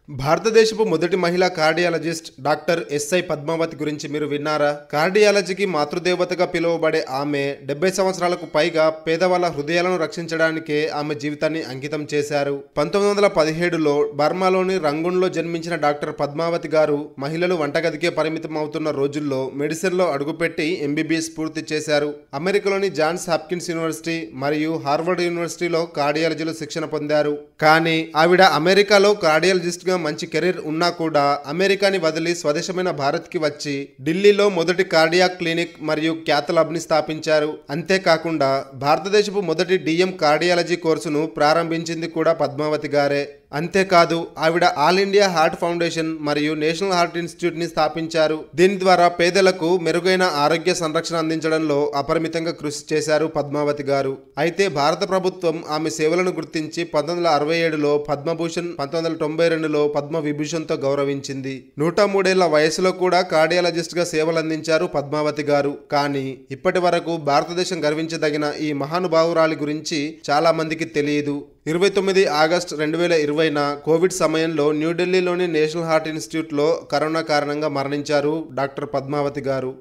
భారతదేశపు మొదటి మహిళా కార్డియాలజిస్ట్ డాక్టర్ ఎస్ఐ పద్మావతి గురించి మీరు విన్నారా? కార్డియాలజీకి మాతృదేవతగా పిలువబడే ఆమె 70 సంవత్సరాలకు పైగా పేదవాళ్ళ హృదయాలను రక్షించడానికే ఆమె జీవితాన్ని అంకితం చేశారు. 1917లో బర్మాలోని రంగూన్లో జన్మించిన డాక్టర్ పద్మావతి గారు మహిళలు వంటగదికే పరిమితం అవుతున్న రోజుల్లో మెడిసిన్లో అడుగుపెట్టి ఎంబీబీఎస్ పూర్తి చేశారు. అమెరికాలోని జాన్స్ హాప్కిన్స్ యూనివర్సిటీ మరియు హార్వర్డ్ యూనివర్సిటీలో కార్డియాలజీలో శిక్షణ పొందారు. కానీ ఆవిడ అమెరికాలో కార్డియాలజిస్ట్ మంచి కెరీర్ ఉన్నా కూడా అమెరికాని వదిలి స్వదేశమైన భారత్కి వచ్చి ఢిల్లీలో మొదటి కార్డియాక్ క్లినిక్ మరియు క్యాథ్ ల్యాబ్ని స్థాపించారు. అంతేకాకుండా భారతదేశపు మొదటి డిఎం కార్డియాలజీ కోర్సును ప్రారంభించింది కూడా పద్మావతి గారే. అంతేకాదు ఆవిడ ఆల్ ఇండియా హార్ట్ ఫౌండేషన్ మరియు నేషనల్ హార్ట్ ఇన్స్టిట్యూట్ ని స్థాపించారు. దీని ద్వారా పేదలకు మెరుగైన ఆరోగ్య సంరక్షణ అందించడంలో అపరిమితంగా కృషి చేశారు పద్మావతి గారు. అయితే భారత ప్రభుత్వం ఆమె సేవలను గుర్తించి 1967లో పద్మభూషణ్, 1992లో పద్మ విభూషణ్తో గౌరవించింది. 103 ఏళ్ల వయసులో కూడా కార్డియాలజిస్ట్ గా సేవలు అందించారు పద్మావతి గారు. కానీ ఇప్పటి వరకు భారతదేశం గర్వించదగిన ఈ మహానుభావురాలి గురించి చాలా మందికి తెలియదు. 29 ఆగస్టు 2020న కోవిడ్ సమయంలో న్యూఢిల్లీలోని నేషనల్ హార్ట్ ఇన్స్టిట్యూట్లో కరోనా కారణంగా మరణించారు డాక్టర్ పద్మావతి గారు.